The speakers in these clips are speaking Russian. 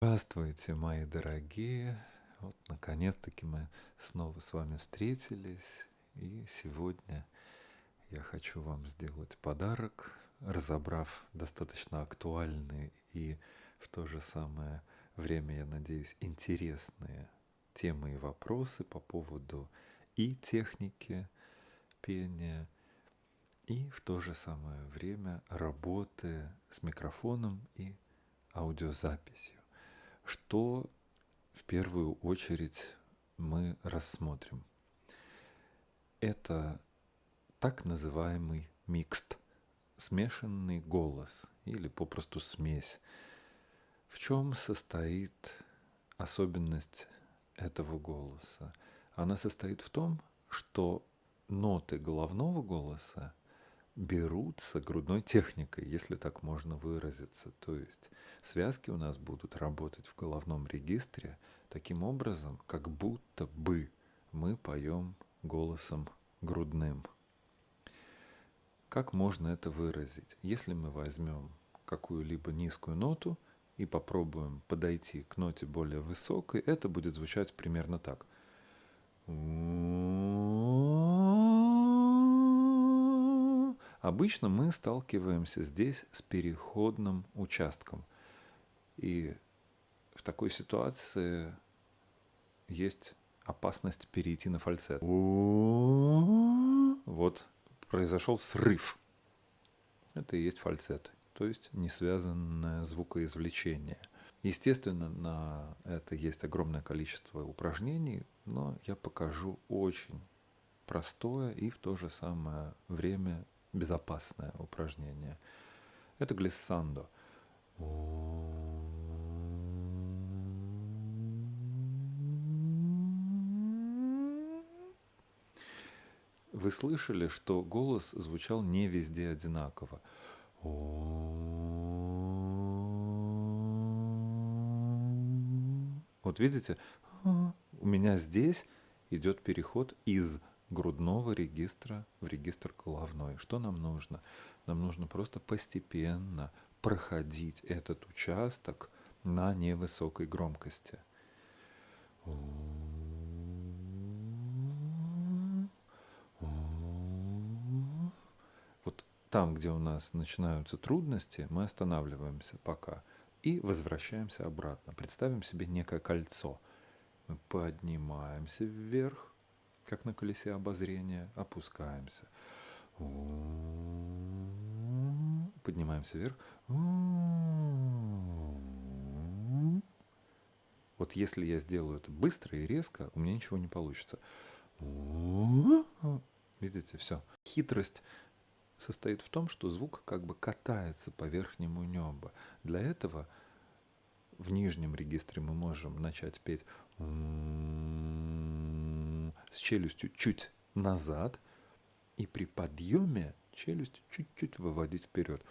Здравствуйте, мои дорогие. Вот, наконец-таки мы снова с вами встретились. И сегодня я хочу вам сделать подарок, разобрав достаточно актуальные и в то же самое время, я надеюсь, интересные темы и вопросы по поводу и техники пения, и в то же самое время работы с микрофоном и аудиозаписью. Что в первую очередь мы рассмотрим? Это так называемый микст, смешанный голос или попросту смесь. В чем состоит особенность этого голоса? Она состоит в том, что ноты головного голоса берутся грудной техникой, если так можно выразиться. То есть связки у нас будут работать в головном регистре таким образом, как будто бы мы поем голосом грудным. Как можно это выразить? Если мы возьмем какую-либо низкую ноту и попробуем подойти к ноте более высокой, это будет звучать примерно так. Обычно мы сталкиваемся здесь с переходным участком. И в такой ситуации есть опасность перейти на фальцет. Вот произошел срыв. Это и есть фальцет, то есть несвязанное звукоизвлечение. Естественно, на это есть огромное количество упражнений, но я покажу очень простое и в то же самое время безопасное упражнение. Это глиссандо. Вы слышали, что голос звучал не везде одинаково. Вот видите, у меня здесь идет переход из грудного регистра в регистр головной. Что нам нужно? Нам нужно просто постепенно проходить этот участок на невысокой громкости. Вот там, где у нас начинаются трудности, мы останавливаемся пока и возвращаемся обратно. Представим себе некое кольцо. Мы поднимаемся вверх, как на колесе обозрения, опускаемся. Поднимаемся вверх. Вот если я сделаю это быстро и резко, у меня ничего не получится. Видите, все. Хитрость состоит в том, что звук как бы катается по верхнему небу. Для этого в нижнем регистре мы можем начать петь с челюстью чуть назад, и при подъеме челюсть чуть-чуть выводить вперед.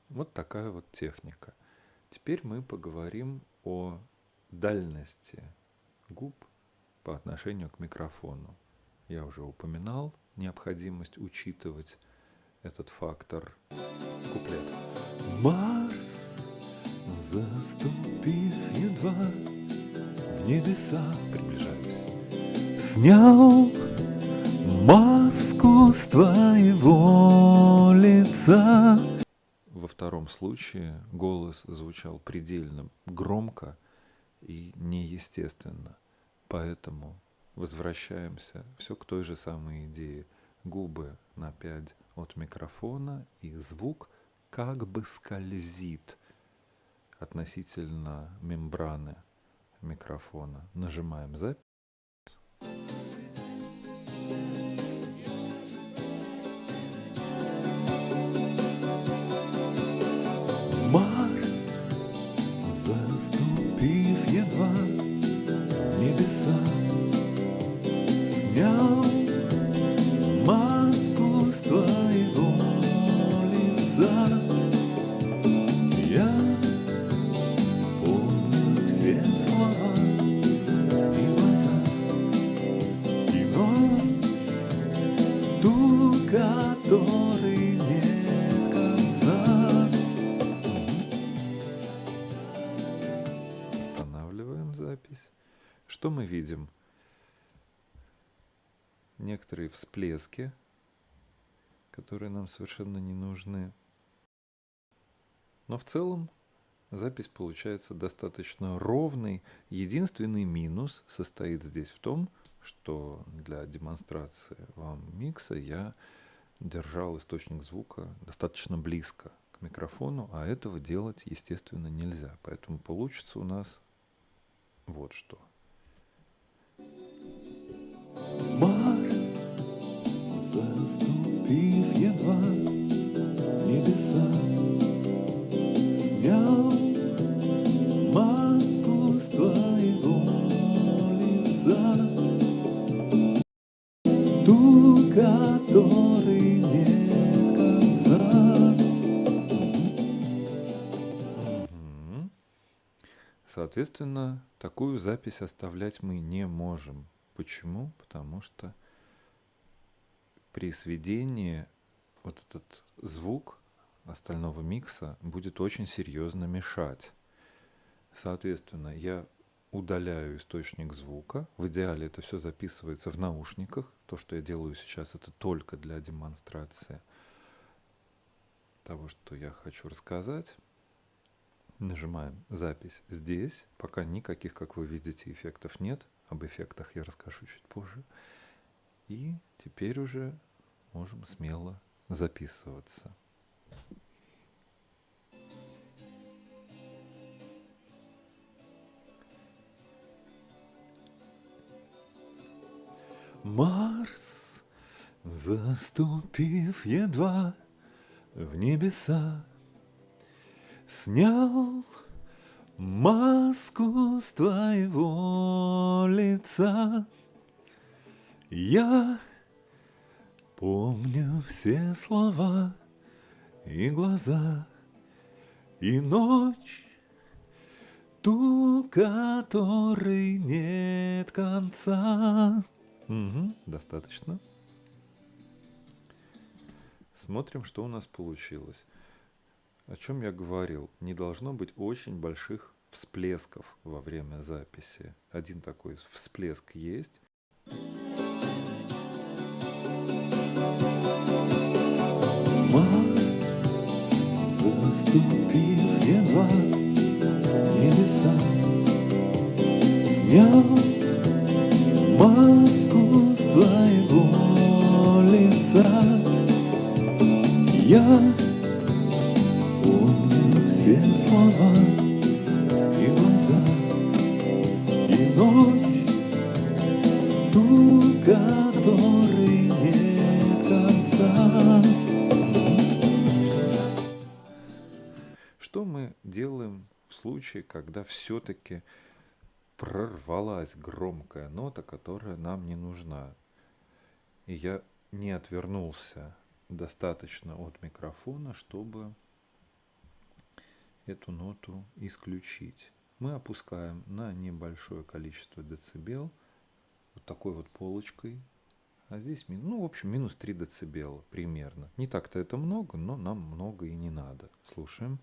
Вот такая вот техника. Теперь мы поговорим о дальности губ по отношению к микрофону. Я уже упоминал необходимость учитывать этот фактор. Куплет. Марс, заступив едва в небеса, приближаюсь, снял маску с твоего лица. Во втором случае голос звучал предельно громко и неестественно. Поэтому возвращаемся все к той же самой идее. Губы на 5 от микрофона, и звук как бы скользит относительно мембраны микрофона. Нажимаем запись. Марс, заступив едва в небеса, снял маску с твоего лица. Я помню все слова и глаза, которой нет конца. Останавливаем запись. Что мы видим? Некоторые всплески, которые нам совершенно не нужны. Но в целом запись получается достаточно ровной. Единственный минус состоит здесь в том, что для демонстрации вам микса я держал источник звука достаточно близко к микрофону, а этого делать, естественно, нельзя. Поэтому получится у нас вот что. Марс, заступив едва небеса, снял маску с твоего лица, ту, которой нет конца. Соответственно, такую запись оставлять мы не можем. Почему? Потому что при сведении вот этот звук остального микса будет очень серьезно мешать. Соответственно, я удаляю источник звука. В идеале это все записывается в наушниках. То, что я делаю сейчас, это только для демонстрации того, что я хочу рассказать. Нажимаем «Запись» здесь. Пока никаких, как вы видите, эффектов нет. Об эффектах я расскажу чуть позже. И теперь уже можем смело записываться. Марс, заступив едва в небеса, снял маску с твоего лица. Я помню все слова и глаза, и ночь, ту, которой нет конца. Достаточно. Смотрим, что у нас получилось. О чем я говорил? Не должно быть очень больших всплесков во время записи. Один такой всплеск есть. Марс, заступив едва небеса, снял маску с твоего лица. Я помню все слова и глаза, и ночь, ту, которой нет конца. Что мы делаем в случае, когда все-таки прорвалась громкая нота, которая нам не нужна, и я не отвернулся достаточно от микрофона, чтобы эту ноту исключить? Мы опускаем на небольшое количество децибел вот такой вот полочкой. А здесь, в общем, минус 3 децибела примерно. Не так-то это много, но нам много и не надо. Слушаем.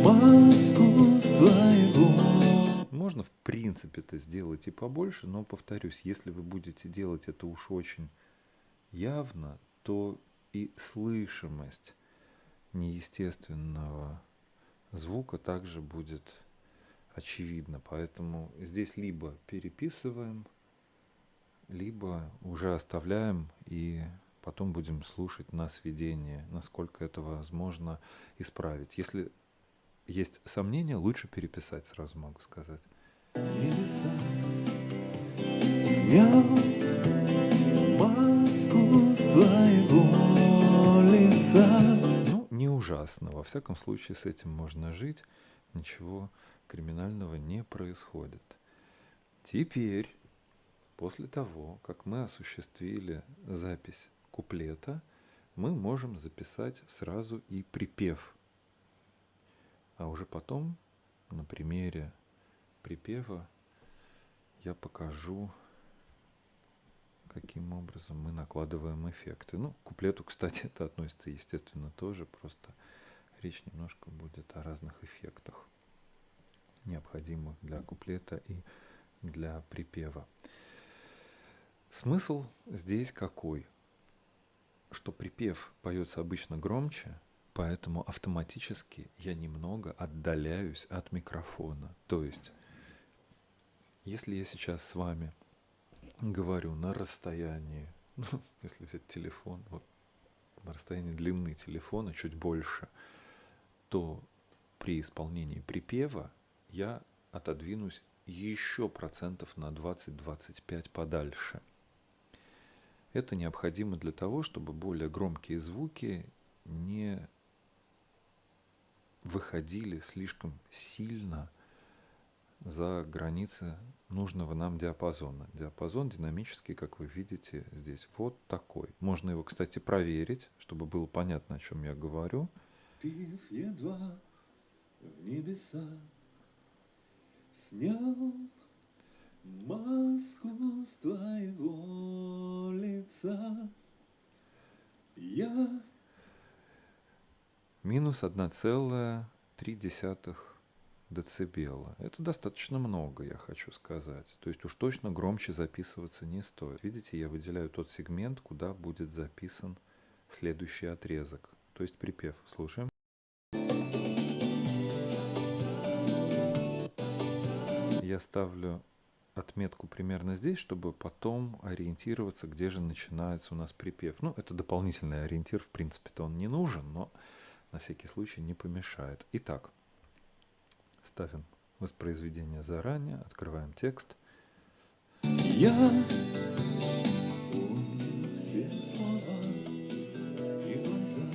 Маску с твоего. Можно, в принципе, это сделать и побольше, но, повторюсь, если вы будете делать это уж очень явно, то и слышимость неестественного звука также будет очевидна. Поэтому здесь либо переписываем, либо уже оставляем и потом будем слушать на сведение, насколько это возможно исправить. Если есть сомнения, лучше переписать, сразу могу сказать. Небеса снял маску с твоего лица. Не ужасно. Во всяком случае, с этим можно жить. Ничего криминального не происходит. Теперь, после того, как мы осуществили запись куплета, мы можем записать сразу и припев. А уже потом, на примере припева, я покажу, каким образом мы накладываем эффекты. Ну, к куплету, кстати, это относится, естественно, тоже, просто речь немножко будет о разных эффектах, необходимых для куплета и для припева. Смысл здесь какой? Что припев поется обычно громче, поэтому автоматически я немного отдаляюсь от микрофона. То есть, если я сейчас с вами говорю на расстоянии, ну, если взять телефон, вот на расстоянии длины телефона чуть больше, то при исполнении припева я отодвинусь еще процентов на 20-25 подальше. Это необходимо для того, чтобы более громкие звуки не выходили слишком сильно за границы нужного нам диапазона. Диапазон динамический, как вы видите, здесь вот такой. Можно его, кстати, проверить, чтобы было понятно, о чем я говорю. Пив едва в небеса снял маску с твоего лица. Я Минус 1,3 децибела. Это достаточно много, я хочу сказать. То есть уж точно громче записываться не стоит. Видите, я выделяю тот сегмент, куда будет записан следующий отрезок. То есть припев. Слушаем. Я ставлю отметку примерно здесь, чтобы потом ориентироваться, где же начинается у нас припев. Ну, это дополнительный ориентир, в принципе-то он не нужен, но на всякий случай не помешает. Итак, ставим воспроизведение заранее, открываем текст. Я помню все слова и глаза,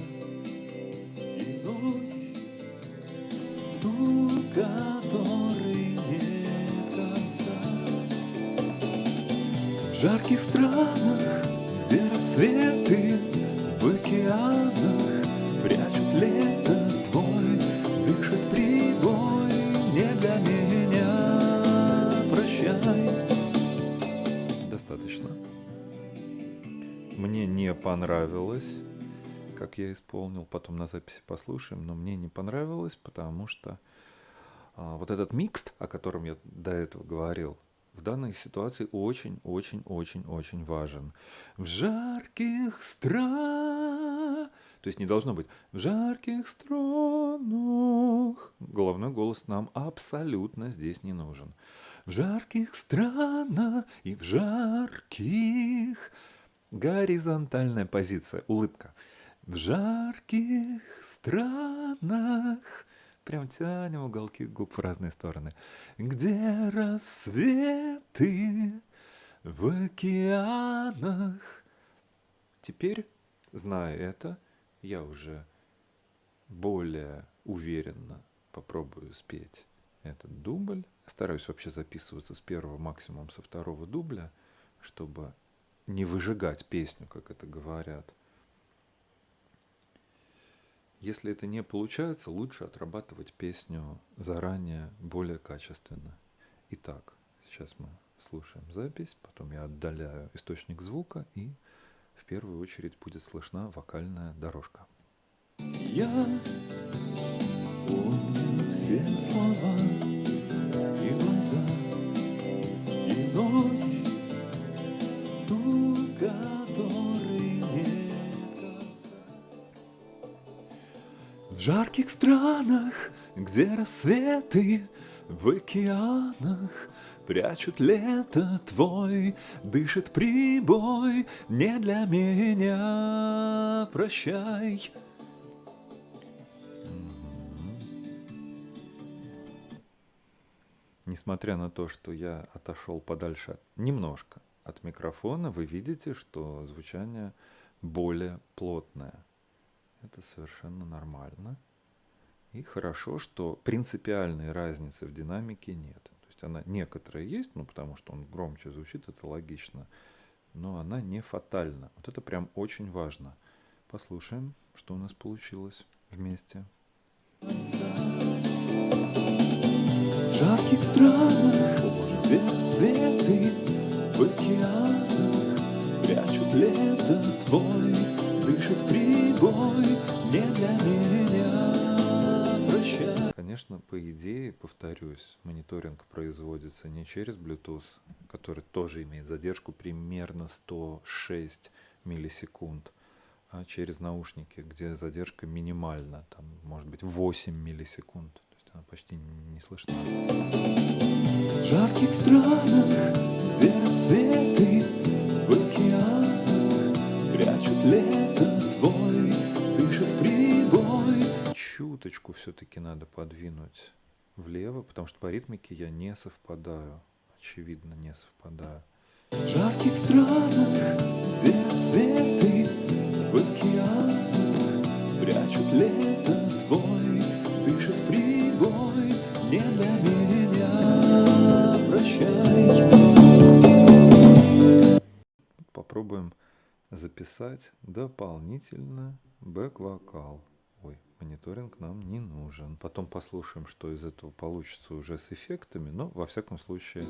и ночь, ту, которой нет конца. В жарких странах, где рассветы в океанах прячут лето твой, дышит прибой, не для меня, прощай. Достаточно. Мне не понравилось, как я исполнил, потом на записи послушаем, но мне не понравилось, потому что вот этот микс, о котором я до этого говорил, в данной ситуации очень-очень-очень-очень важен. В жарких странах, то есть не должно быть в жарких странах. Головной голос нам абсолютно здесь не нужен. В жарких странах и в жарких. Горизонтальная позиция, улыбка. В жарких странах. Прям тянем уголки губ в разные стороны. Где рассветы в океанах. Теперь, зная это, я уже более уверенно попробую спеть этот дубль. Стараюсь вообще записываться с первого, максимум со второго дубля, чтобы не выжигать песню, как это говорят. Если это не получается, лучше отрабатывать песню заранее, более качественно. Итак, сейчас мы слушаем запись, потом я отдаляю источник звука, и в первую очередь будет слышна вокальная дорожка. Я помню все слова и глаза, и ночь, ту, которой нет конца. В жарких странах, где рассветы в океанах прячут лето твой, дышит прибой, не для меня, прощай. Несмотря на то, что я отошел подальше немножко от микрофона, вы видите, что звучание более плотное. Это совершенно нормально. И хорошо, что принципиальной разницы в динамике нет. То есть она некоторая есть, ну потому что он громче звучит, это логично, но она не фатальна. Вот это прям очень важно. Послушаем, что у нас получилось вместе. В жарких странах, где рассветы в океанах Прячут лето твой, дышит прибой, не для меня, прощай. Конечно, по идее, повторюсь, мониторинг производится не через Bluetooth, который тоже имеет задержку примерно 106 миллисекунд, а через наушники, где задержка минимальна, там может быть 8 миллисекунд, то есть она почти не слышна. В жарких странах, где рассветы в океанах прячут лето твой, дышит прибой. Чуточку все-таки надо подвинуть влево, потому что по ритмике я не совпадаю, очевидно не совпадаю. В жарких странах, где рассветы в океанах прячут лето твой, дышит прибой, не для меня, прощай. Попробуем записать дополнительно бэк-вокал. Ой, мониторинг нам не нужен. Потом послушаем, что из этого получится уже с эффектами, но во всяком случае...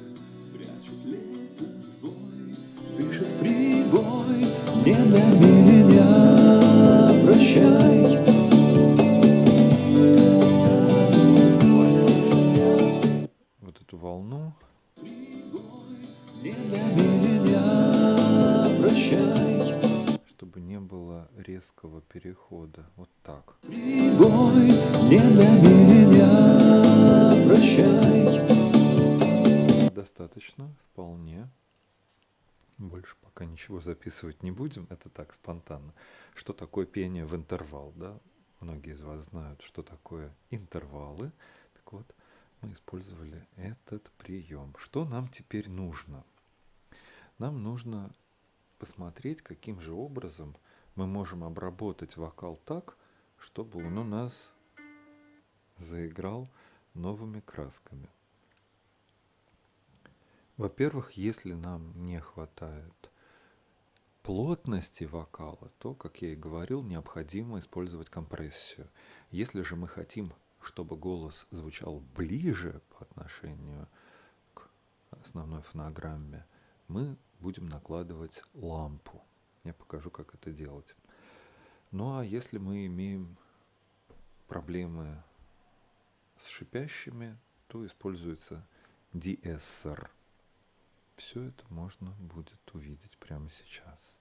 Прячут лето твой, дышит прибой, не для меня, прощай. Вот эту волну Не для меня, прощай. чтобы не было резкого перехода. Вот так. Прибой, не для меня, прощай. Достаточно, вполне. Больше пока ничего записывать не будем. Это так, спонтанно. Что такое пение в интервал, да? Многие из вас знают, что такое интервалы. Так вот, мы использовали этот прием. Что нам теперь нужно? Нам нужно посмотреть, каким же образом мы можем обработать вокал так, чтобы он у нас заиграл новыми красками. Во-первых, если нам не хватает плотности вокала, то, как я и говорил, необходимо использовать компрессию. Если же мы хотим, чтобы голос звучал ближе по отношению к основной фонограмме, мы будем накладывать лампу. Я покажу, как это делать. Ну а если мы имеем проблемы с шипящими, то используется деэссор. Все это можно будет увидеть прямо сейчас.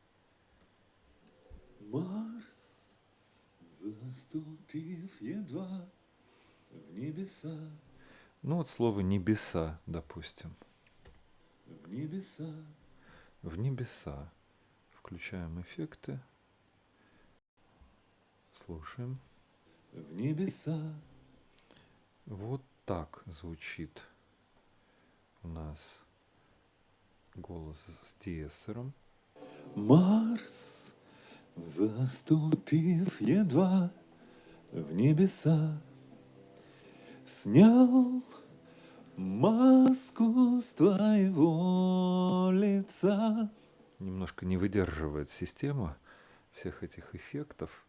Марс, заступив едва в небеса, Ну вот слово «небеса», допустим. в небеса. В небеса. Включаем эффекты. Слушаем. В небеса. Вот так звучит у нас голос с деэссором. Марс, заступив едва в небеса, снял маску с твоего лица. Немножко не выдерживает система всех этих эффектов.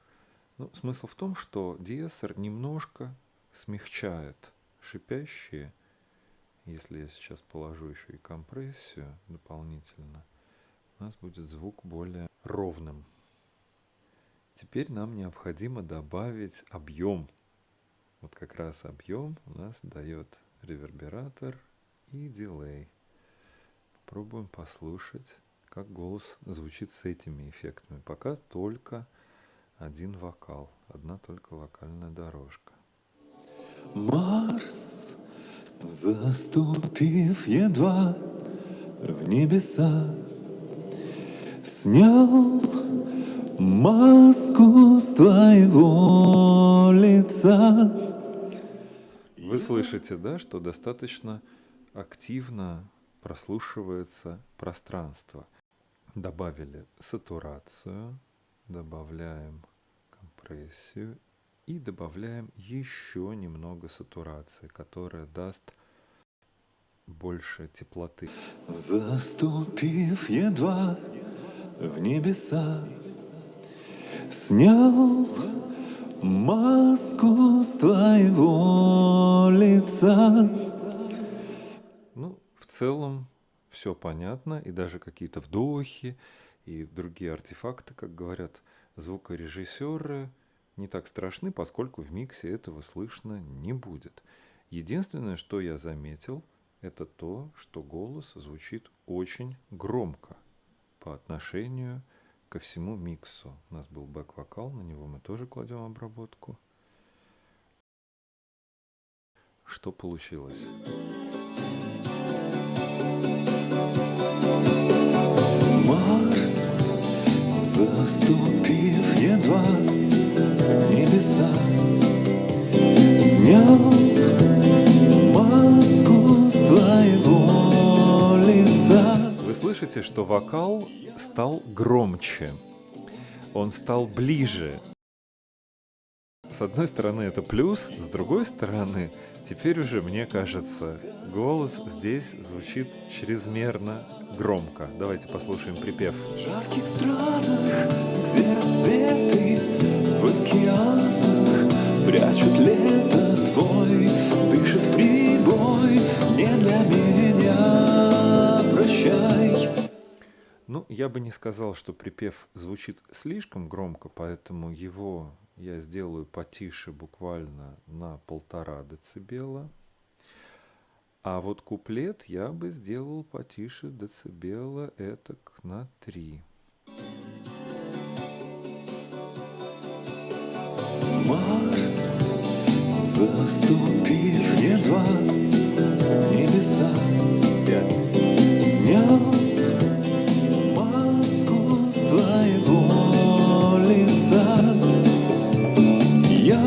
Ну, смысл в том, что деэссор немножко смягчает шипящие. Если я сейчас положу еще и компрессию дополнительно, у нас будет звук более ровным. Теперь нам необходимо добавить объем. Вот как раз объем у нас дает ревербератор и дилей. Попробуем послушать, как голос звучит с этими эффектами. Пока только один вокал, одна только вокальная дорожка. Марс, заступив едва в небеса, снял маску с твоего лица. Вы слышите, да, что достаточно активно прослушивается пространство. Добавили сатурацию, добавляем компрессию и добавляем еще немного сатурации, которая даст больше теплоты. Заступив едва в небеса, снял маску с твоего лица. Ну, в целом все понятно, и даже какие-то вдохи и другие артефакты, как говорят звукорежиссеры, не так страшны, поскольку в миксе этого слышно не будет. Единственное, что я заметил, это то, что голос звучит очень громко по отношению ко всему миксу. У нас был бэк-вокал, на него мы тоже кладем обработку. Что получилось? Марс, заступив едва в небеса, снял маску с твоего лица. Вы слышите, что вокал стал громче, он стал ближе. С одной стороны это плюс, с другой стороны, теперь уже, мне кажется, голос здесь звучит чрезмерно громко. Давайте послушаем припев. В жарких странах, где рассветы в океанах прячут лето твой, дышит прибой, не для меня, прощай. Ну, я бы не сказал, что припев звучит слишком громко, поэтому его я сделаю потише буквально на 1,5 децибела. А вот куплет я бы сделал потише децибела этак на 3. Марс, заступив едва в небеса, 5. снял маску с твоего лица. Я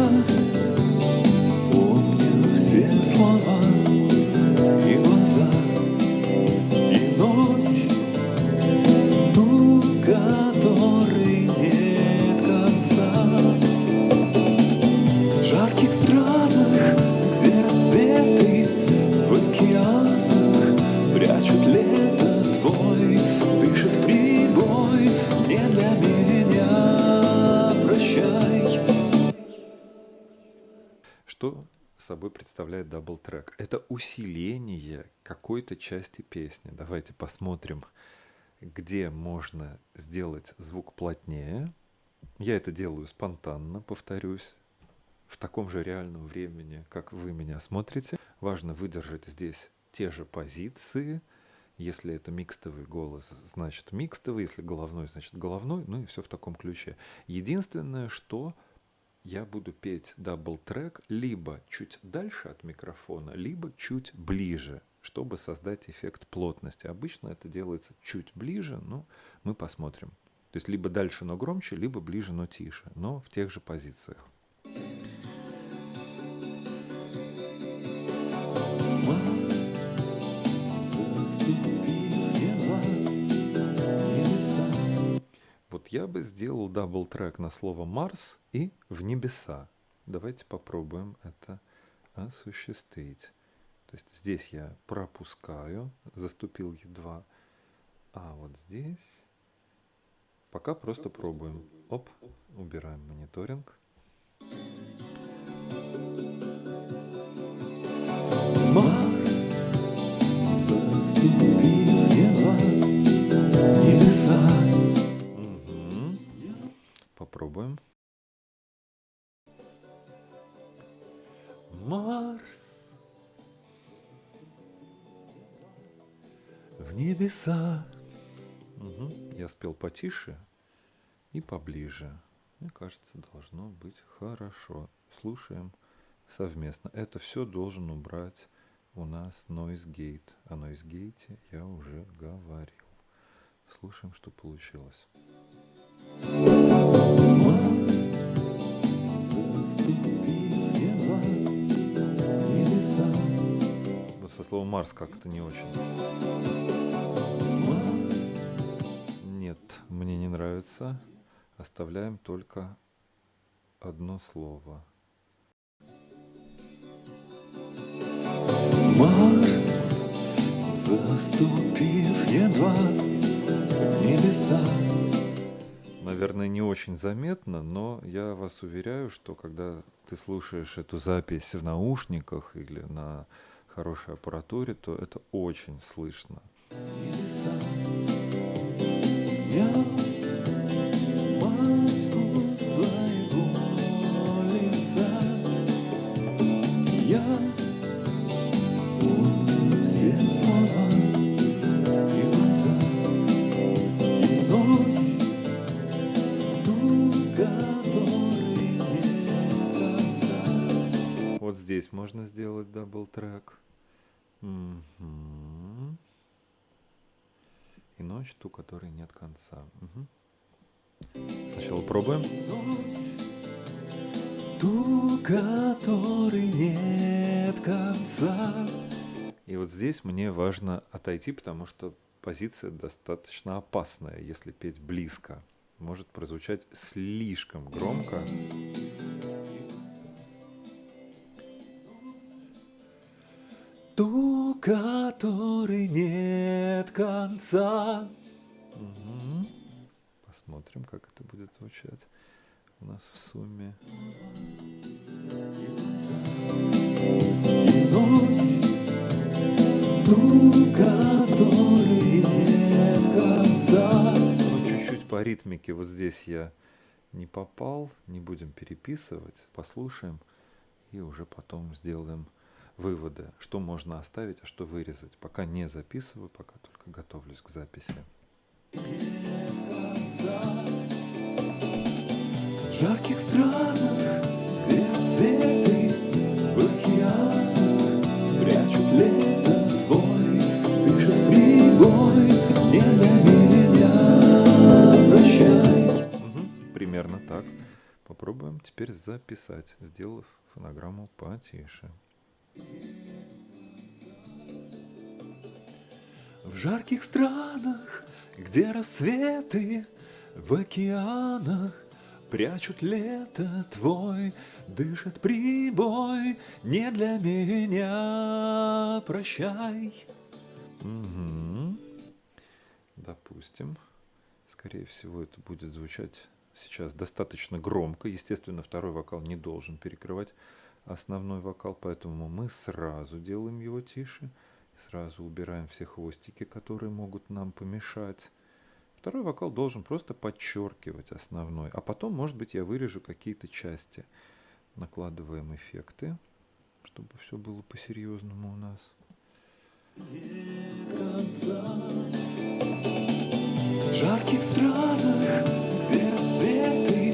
помню все слова и глаза, и ночь, ту, которой нет конца. В жарких странах, где рассветы в океанах прячут лето твой, дышит прибой, не для меня, прощай. Что собой представляет дабл-трек? Это усиление какой-то части песни. Давайте посмотрим, где можно сделать звук плотнее. Я это делаю спонтанно, повторюсь, в таком же реальном времени, как вы меня смотрите. Важно выдержать здесь те же позиции. Если это микстовый голос, значит микстовый. Если головной, значит головной. Ну и все в таком ключе. Единственное, что я буду петь дабл-трек либо чуть дальше от микрофона, либо чуть ближе, чтобы создать эффект плотности. Обычно это делается чуть ближе, но мы посмотрим. То есть либо дальше, но громче, либо ближе, но тише, но в тех же позициях. Вот я бы сделал дабл-трек на слово «Марс» и «в небеса». Давайте попробуем это осуществить. То есть здесь я пропускаю, заступил едва, а вот здесь пока просто пробуем. Оп, убираем мониторинг. Марс, заступив едва в небеса. Попробуем. Марс В небеса. Я спел потише и поближе. Мне кажется, должно быть хорошо. Слушаем совместно. Это все должен убрать у нас Noise Gate. О Noise Gate я уже говорил. Слушаем, что получилось. Вот со словом Марс как-то не очень. Нет, мне не нравится. Оставляем только одно слово. Марс, заступив едва в небеса. Наверное, не очень заметно, но я вас уверяю, что когда ты слушаешь эту запись в наушниках или на хорошей аппаратуре, то это очень слышно. Небеса снял здесь можно сделать дабл-трек. Мгм. И ночь, ту, которой нет конца. Мгм. Сначала пробуем. Ту, которой нет конца. И вот здесь мне важно отойти, потому что позиция достаточно опасная, если петь близко. Может прозвучать слишком громко. Ту, которой нет конца. Мгм. Посмотрим, как это будет звучать у нас в сумме. И ночь, ту, которой нет конца. Ну, чуть-чуть по ритмике вот здесь я не попал, не будем переписывать, послушаем и уже потом сделаем выводы, что можно оставить, а что вырезать. Пока не записываю, пока только готовлюсь к записи. В жарких странах, где рассветы в океанах прячут лето твой, дышит прибой, не для меня, прощай. Примерно так. Попробуем теперь записать, сделав фонограмму потише. В жарких странах, где рассветы в океанах прячут лето твой, дышит прибой, не для меня, прощай. Мгм. Допустим. Скорее всего, это будет звучать сейчас достаточно громко. Естественно, второй вокал не должен перекрывать основной вокал, поэтому мы сразу делаем его тише. Сразу убираем все хвостики, которые могут нам помешать. Второй вокал должен просто подчеркивать основной. А потом, может быть, я вырежу какие-то части. Накладываем эффекты, чтобы все было по-серьезному у нас. В жарких странах, где рассветы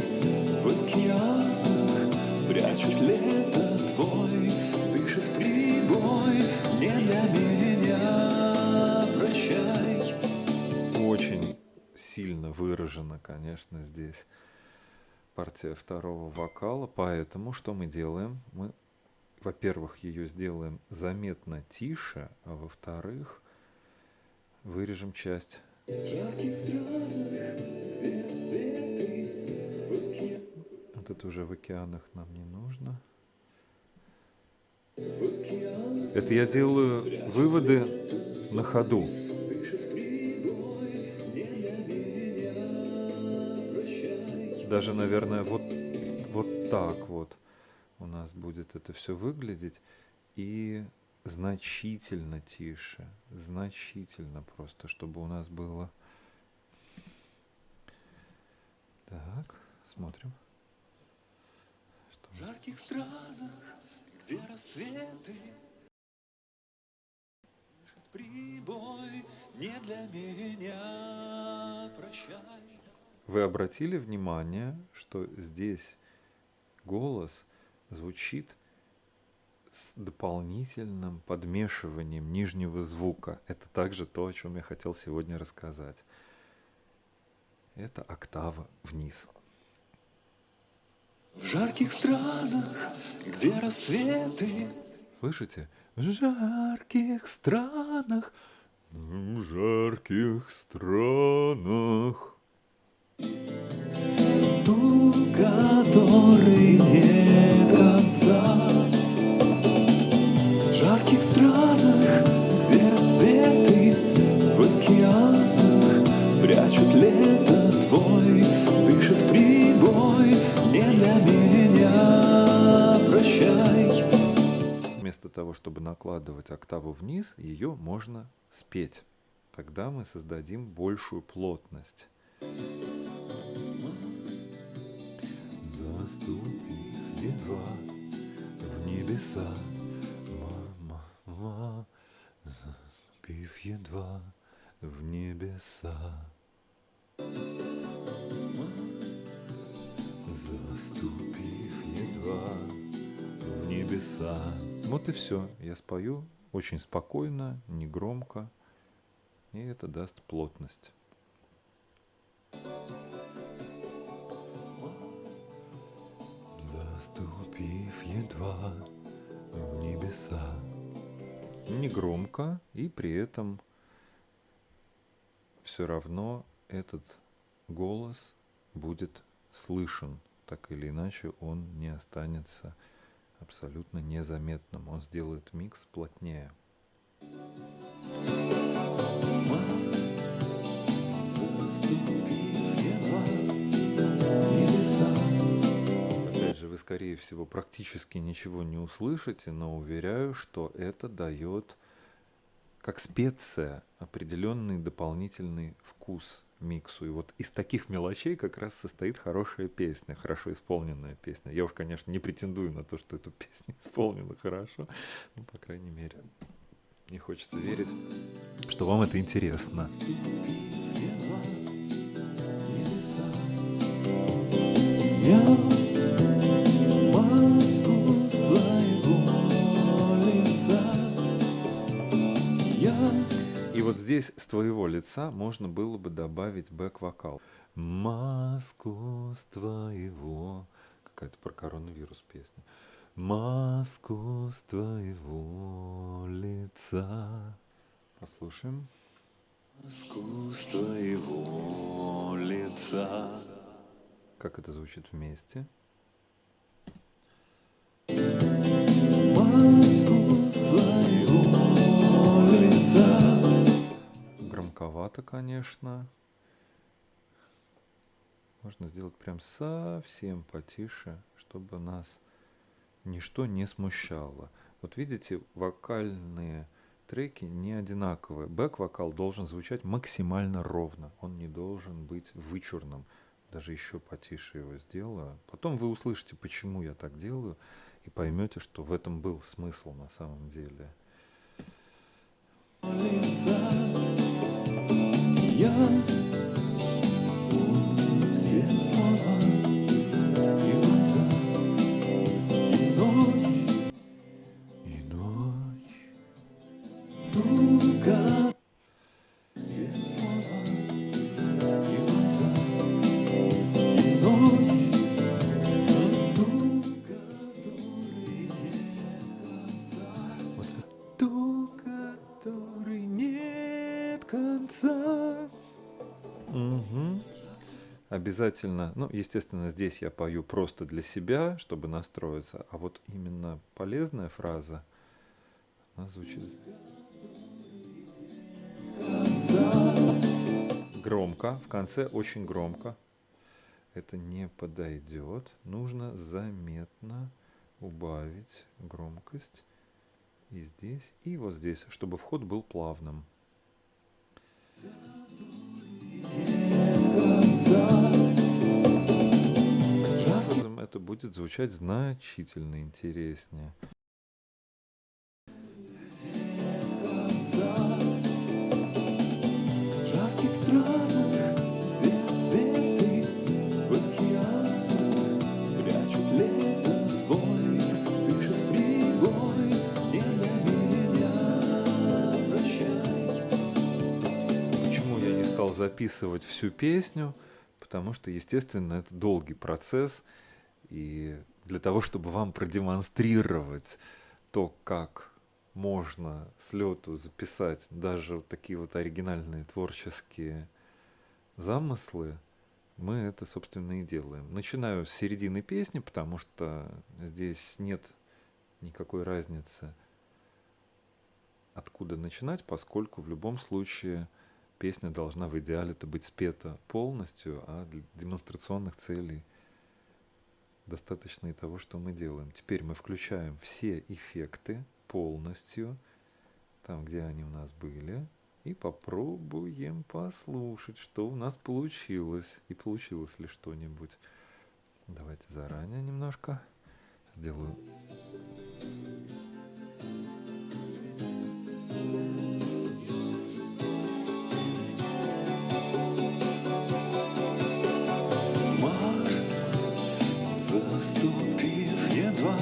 в океанах прячут лето твой, дышит прибой, не для меня, прощай. Очень сильно выражена, конечно, здесь партия второго вокала. Поэтому что мы делаем? Мы, во-первых, ее сделаем заметно тише, а во-вторых, вырежем часть. В жарких странах, где рассветы в океанах. Вот это уже в океанах нам не нужно. Это я делаю выводы на ходу. Даже, наверное, вот так вот у нас будет это все выглядеть. И значительно тише. Значительно просто, чтобы у нас было. Так, смотрим. Что В жарких странах, где рассветы, прибой, не для меня, прощай. Вы обратили внимание, что здесь голос звучит с дополнительным подмешиванием нижнего звука. Это также то, о чем я хотел сегодня рассказать. Это октава вниз. В жарких странах, где рассветы. Слышите? В жарких странах. В жарких странах. Ту, которой нет конца. В жарких странах, где рассветы в океанах прячут лето твой, дышит прибой, не для меня, прощай. Вместо того, чтобы накладывать октаву вниз, ее можно спеть. Тогда мы создадим большую плотность. Заступив едва в небеса, заступив едва в небеса, заступив едва в небеса. Вот и все. Я спою очень спокойно, негромко, и это даст плотность. Заступив едва в небеса. Негромко, и при этом все равно этот голос будет слышен. Так или иначе он не останется абсолютно незаметным. Он сделает микс плотнее. Опять же, вы, скорее всего, практически ничего не услышите, но уверяю, что это дает, как специя, определенный дополнительный вкус миксу. И вот из таких мелочей как раз состоит хорошая песня, хорошо исполненная песня. Я уж, конечно, не претендую на то, что эту песню исполнена хорошо, но, по крайней мере, мне хочется верить, что вам это интересно. И вот здесь с твоего лица можно было бы добавить бэк-вокал. Маску с твоего... Какая-то про коронавирус песня. Маску с твоего лица. Послушаем. Маску с твоего лица. Как это звучит вместе? Маску с твоего лица. Громковато, конечно. Можно сделать прям совсем потише, чтобы нас ничто не смущало. Вот видите, вокальные треки не одинаковые. Бэк-вокал должен звучать максимально ровно. Он не должен быть вычурным. Даже еще потише его сделаю. Потом вы услышите, почему я так делаю, и поймете, что в этом был смысл на самом деле. И ночь. Ту, который нет конца. Угу. Обязательно, ну, естественно, здесь я пою просто для себя, чтобы настроиться, а вот именно полезная фраза, она звучит громко, в конце очень громко. Это не подойдет, нужно заметно убавить громкость и здесь, и вот здесь, чтобы вход был плавным. Таким образом, это будет звучать значительно интереснее. Записывать всю песню, потому что, естественно, это долгий процесс, и для того, чтобы вам продемонстрировать то, как можно с лету записать даже вот такие вот оригинальные творческие замыслы, мы это, собственно, и делаем. Начинаю с середины песни, потому что здесь нет никакой разницы, откуда начинать, поскольку в любом случае песня должна в идеале-то быть спета полностью, а для демонстрационных целей достаточно и того, что мы делаем. Теперь мы включаем все эффекты полностью, там, где они у нас были, и попробуем послушать, что у нас получилось, и получилось ли что-нибудь. Давайте заранее немножко сделаю. Марс, заступив едва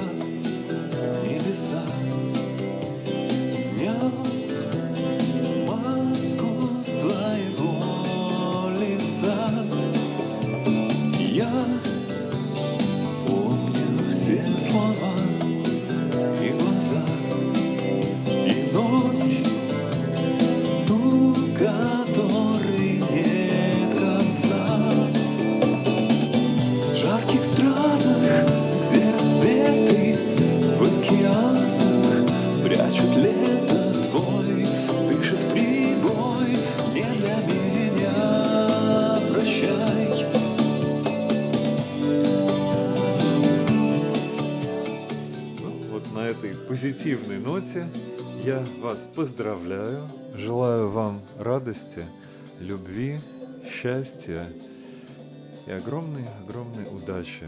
позитивной ноте я вас поздравляю, желаю вам радости, любви, счастья и огромной удачи.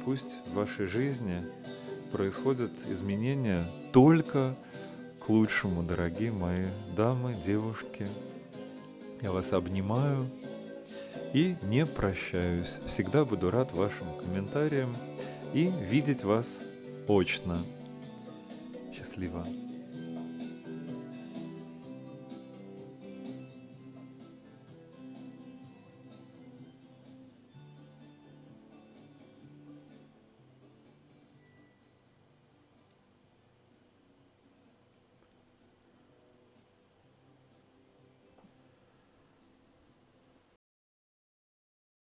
Пусть в вашей жизни происходят изменения только к лучшему, дорогие мои дамы, девушки. Я вас обнимаю и не прощаюсь. Всегда буду рад вашим комментариям и видеть вас очно. Счастливо.